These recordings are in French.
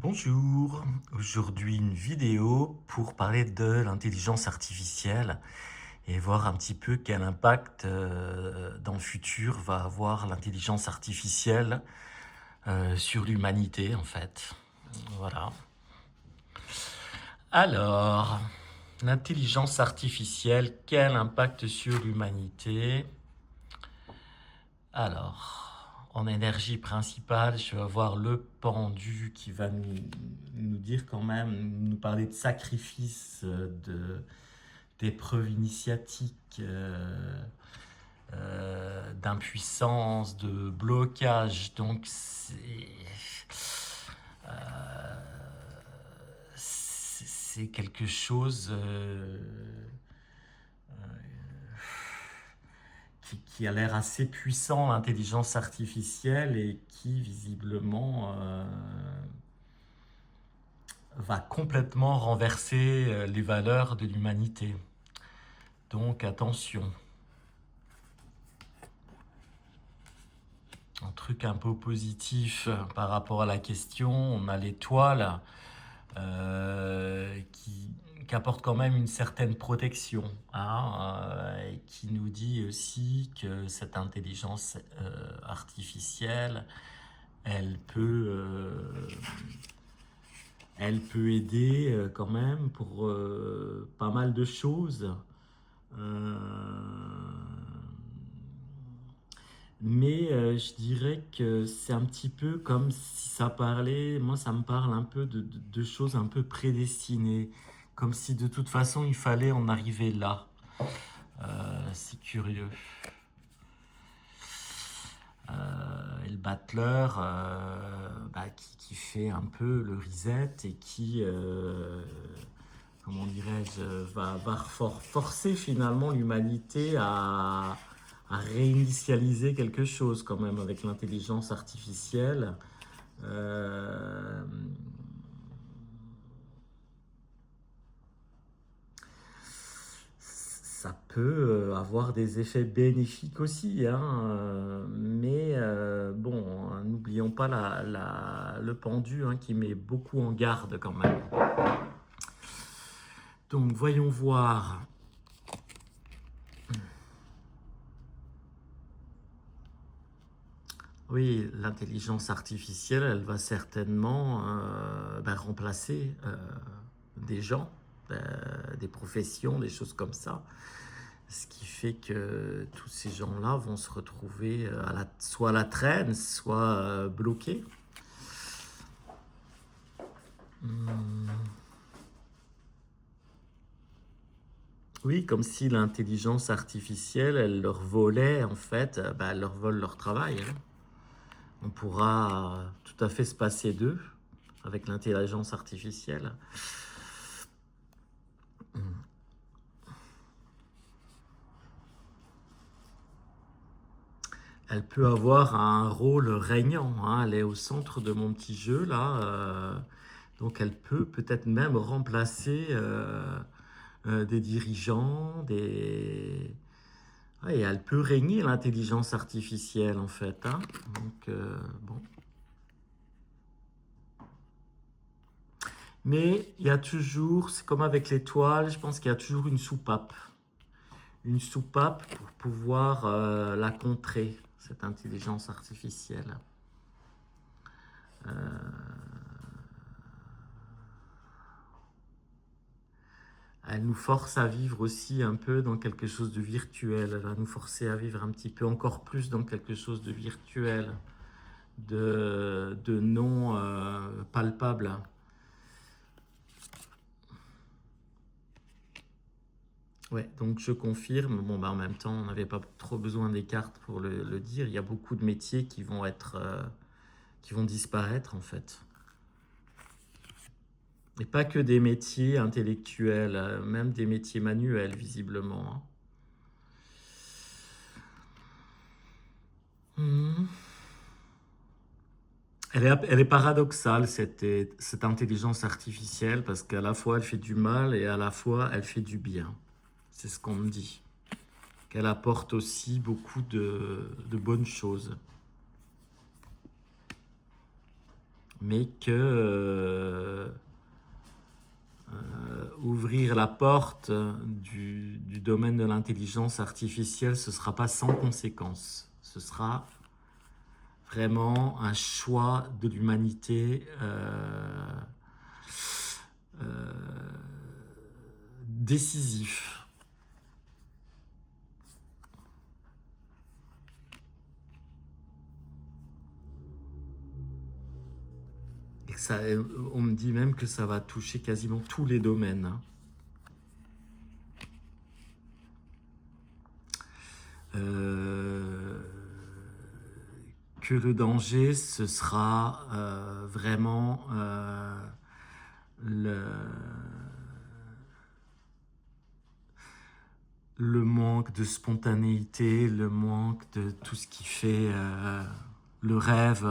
Bonjour, aujourd'hui une vidéo pour parler de l'intelligence artificielle et voir un petit peu quel impact dans le futur va avoir l'intelligence artificielle sur l'humanité en fait. Voilà. Alors, l'intelligence artificielle, quel impact sur l'humanité? Alors, en énergie principale, je vais avoir le pendu qui va nous dire quand même, nous parler de sacrifice, d'épreuves initiatiques, d'impuissance, de blocage. Donc, c'est quelque chose qui a l'air assez puissant, l'intelligence artificielle, et qui visiblement va complètement renverser les valeurs de l'humanité. Donc attention. Un truc un peu positif par rapport à la question, on a l'étoile qui apporte quand même une certaine protection, hein, et qui nous dit aussi que cette intelligence artificielle, elle peut, euh, elle peut aider quand même pour pas mal de choses. Euh, mais je dirais que c'est un petit peu comme si ça parlait, moi ça me parle un peu de choses un peu prédestinées, comme si de toute façon il fallait en arriver là. C'est curieux. Et le battleur qui fait un peu le reset et qui, comment dirais-je, va forcer finalement l'humanité à réinitialiser quelque chose quand même avec l'intelligence artificielle. Euh, Ça peut avoir des effets bénéfiques aussi, hein, mais bon, hein, n'oublions pas le pendu, hein, qui met beaucoup en garde quand même. Donc voyons voir. Oui, l'intelligence artificielle, elle va certainement remplacer des gens, des professions, des choses comme ça. Ce qui fait que tous ces gens-là vont se retrouver soit à la traîne, soit bloqués. Oui, comme si l'intelligence artificielle, elle leur volait, en fait, elle leur vole leur travail, hein. On pourra tout à fait se passer d'eux avec l'intelligence artificielle. Elle peut avoir un rôle régnant, hein. Elle est au centre de mon petit jeu là. Donc elle peut peut-être même remplacer des dirigeants, des... Ouais, et elle peut régner l'intelligence artificielle en fait, hein. Donc bon. Mais il y a toujours, c'est comme avec l'étoile, je pense qu'il y a toujours une soupape. Une soupape pour pouvoir la contrer, cette intelligence artificielle. Elle nous force à vivre aussi un peu dans quelque chose de virtuel. Elle va nous forcer à vivre un petit peu encore plus dans quelque chose de virtuel, de non palpable. Ouais, donc je confirme. Bon, en même temps, on n'avait pas trop besoin des cartes pour le dire. Il y a beaucoup de métiers qui vont être, qui vont disparaître en fait. Et pas que des métiers intellectuels, même des métiers manuels visiblement, hein. Mhm. Elle est paradoxale, cette intelligence artificielle, parce qu'à la fois elle fait du mal et à la fois elle fait du bien. C'est ce qu'on me dit. Qu'elle apporte aussi beaucoup de bonnes choses. mais que ouvrir la porte du domaine de l'intelligence artificielle, ce ne sera pas sans conséquence. Ce sera vraiment un choix de l'humanité décisif. Et que ça, on me dit même que ça va toucher quasiment tous les domaines. Hein. Que le danger, ce sera vraiment le manque de spontanéité, le manque de tout ce qui fait le rêve,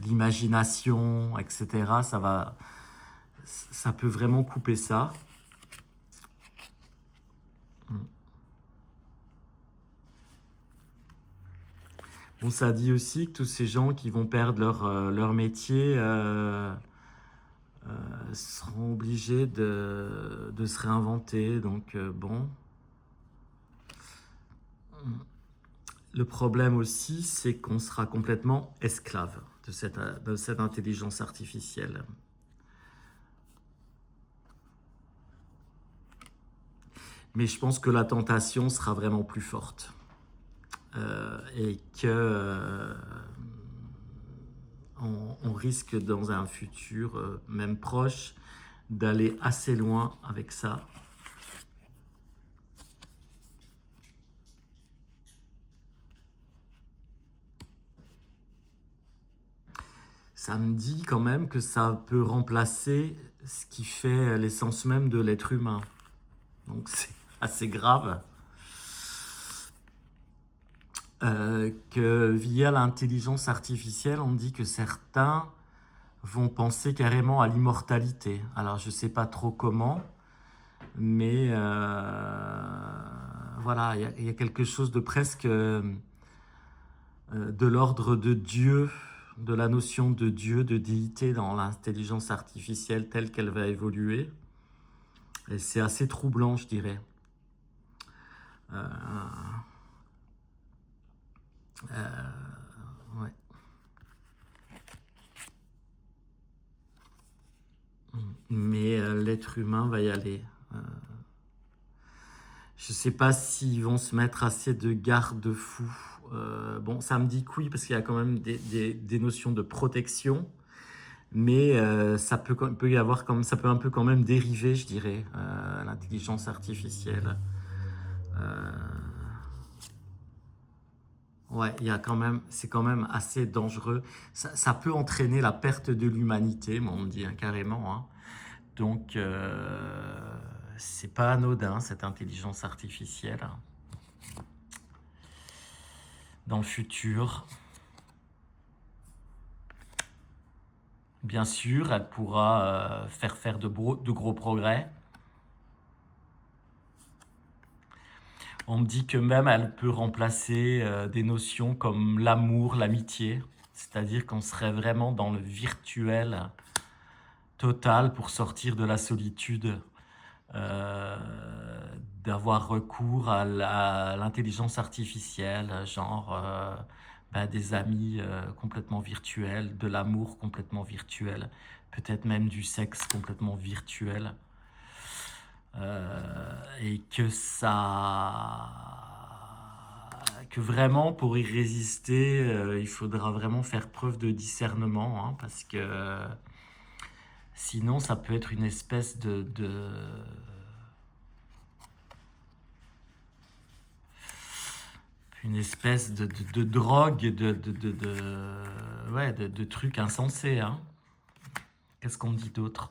l'imagination, etc. Ça peut vraiment couper ça. Bon, ça dit aussi que tous ces gens qui vont perdre leur métier seront obligés de se réinventer. Donc, bon. Le problème aussi, c'est qu'on sera complètement esclave de cette intelligence artificielle. Mais je pense que la tentation sera vraiment plus forte. Et que on risque dans un futur, même proche, d'aller assez loin avec ça. Ça me dit quand même que ça peut remplacer ce qui fait l'essence même de l'être humain. Donc c'est assez grave. Que via l'intelligence artificielle, on dit que certains vont penser carrément à l'immortalité. Alors je ne sais pas trop comment, mais voilà, il y a quelque chose de presque de l'ordre de Dieu, de la notion de Dieu, de déité dans l'intelligence artificielle telle qu'elle va évoluer. Et c'est assez troublant, je dirais. Ouais. Mais l'être humain va y aller. Je ne sais pas s'ils vont se mettre assez de garde-fous. Bon, ça me dit que oui, parce qu'il y a quand même des notions de protection. Mais ça peut y avoir ça peut un peu quand même dériver, je dirais, l'intelligence artificielle. Ouais, c'est quand même assez dangereux. Ça peut entraîner la perte de l'humanité, on me dit hein, carrément. Hein. Donc, c'est pas anodin cette intelligence artificielle. Dans le futur, bien sûr, elle pourra faire de gros progrès. On me dit que même elle peut remplacer des notions comme l'amour, l'amitié. C'est-à-dire qu'on serait vraiment dans le virtuel total pour sortir de la solitude, d'avoir recours à l'intelligence artificielle, genre des amis complètement virtuels, de l'amour complètement virtuel, peut-être même du sexe complètement virtuel. Et que vraiment pour y résister, il faudra vraiment faire preuve de discernement, hein, parce que sinon ça peut être une espèce de drogue, de trucs insensés. Hein. Qu'est-ce qu'on me dit d'autre ?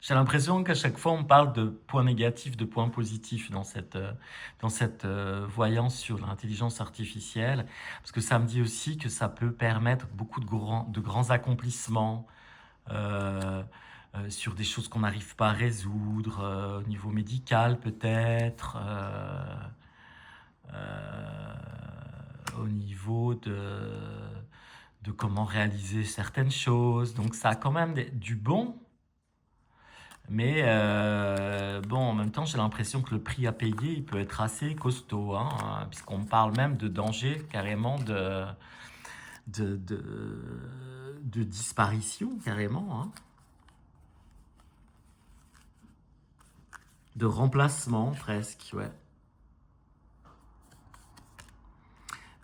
J'ai l'impression qu'à chaque fois, on parle de points négatifs, de points positifs dans cette voyance sur l'intelligence artificielle, parce que ça me dit aussi que ça peut permettre beaucoup de grands accomplissements, sur des choses qu'on n'arrive pas à résoudre, au niveau médical peut-être, au niveau de comment réaliser certaines choses. Donc ça a quand même du bon, mais bon, en même temps, j'ai l'impression que le prix à payer, il peut être assez costaud, hein, puisqu'on parle même de danger carrément de, de, de disparition, carrément, hein, de remplacement presque, ouais.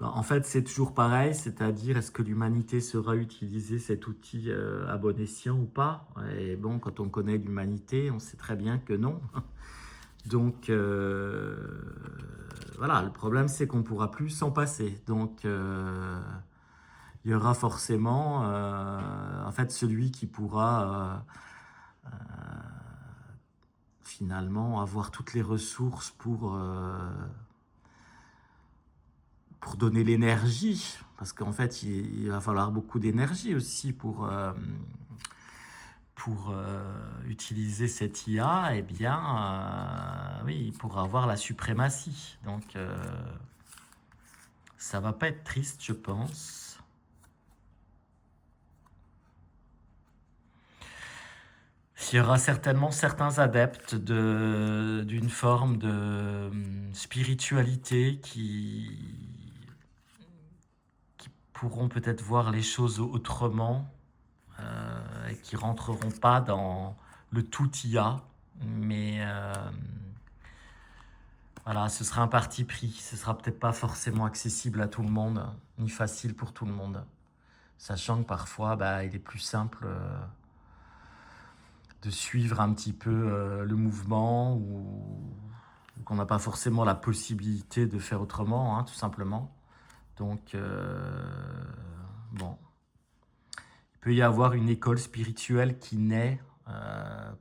En fait, c'est toujours pareil, c'est-à-dire est-ce que l'humanité saura utiliser cet outil à bon escient ou pas? Et bon, quand on connaît l'humanité, on sait très bien que non. Donc, voilà, le problème, c'est qu'on ne pourra plus s'en passer. Donc, il y aura forcément, en fait, celui qui pourra finalement avoir toutes les ressources pour donner l'énergie, parce qu'en fait, il va falloir beaucoup d'énergie aussi pour utiliser cette IA, eh bien, oui, il pourra avoir la suprématie. Donc, ça va pas être triste, je pense. Il y aura certainement certains adeptes d'une forme de spiritualité qui pourront peut-être voir les choses autrement et qui rentreront pas dans le tout IA, mais voilà, ce sera un parti pris. Ce sera peut-être pas forcément accessible à tout le monde, ni facile pour tout le monde. Sachant que parfois, bah, il est plus simple de suivre un petit peu le mouvement ou qu'on n'a pas forcément la possibilité de faire autrement, hein, tout simplement. Donc, bon. Il peut y avoir une école spirituelle qui naît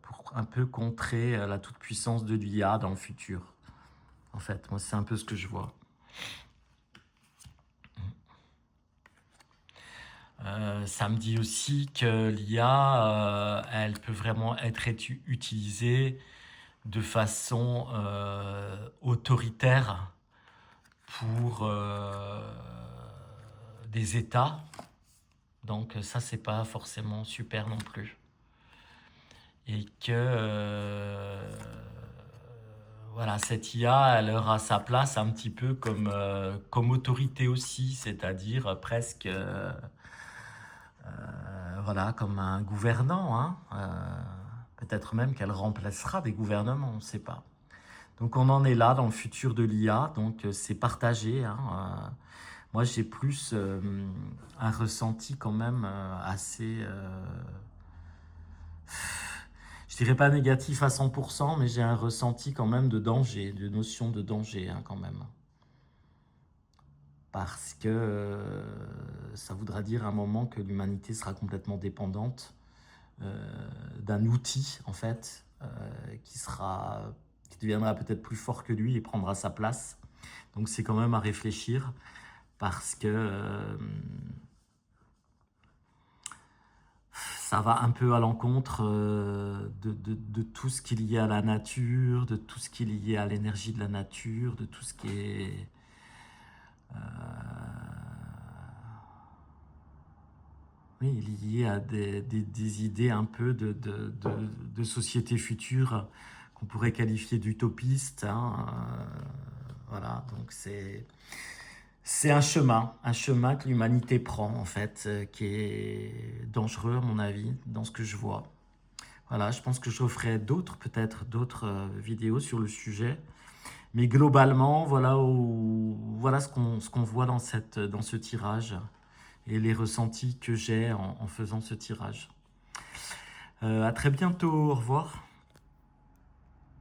pour un peu contrer la toute-puissance de l'IA dans le futur. En fait, moi, c'est un peu ce que je vois. Ça me dit aussi que l'IA, elle peut vraiment être utilisée de façon autoritaire pour des États. Donc ça, c'est pas forcément super non plus. Et que voilà, cette IA, elle aura sa place un petit peu comme autorité aussi, c'est-à-dire presque voilà, comme un gouvernant, hein. Peut-être même qu'elle remplacera des gouvernements, on ne sait pas. Donc on en est là dans le futur de l'IA, donc c'est partagé, hein. Moi j'ai plus un ressenti quand même assez, je dirais pas négatif à 100%, mais j'ai un ressenti quand même de danger, de notion de danger, hein, quand même. Parce que ça voudra dire à un moment que l'humanité sera complètement dépendante d'un outil, en fait, qui deviendra peut-être plus fort que lui et prendra sa place. Donc c'est quand même à réfléchir, parce que ça va un peu à l'encontre de tout ce qui est lié à la nature, de tout ce qui est lié à l'énergie de la nature, de tout ce qui est oui, lié à des idées un peu de société future qu'on pourrait qualifier d'utopiste, hein. Voilà, donc c'est un chemin que l'humanité prend en fait, qui est dangereux à mon avis, dans ce que je vois. Voilà, je pense que je ferai peut-être d'autres vidéos sur le sujet. Mais globalement, voilà ce qu'on voit dans ce tirage et les ressentis que j'ai en faisant ce tirage. À très bientôt, au revoir.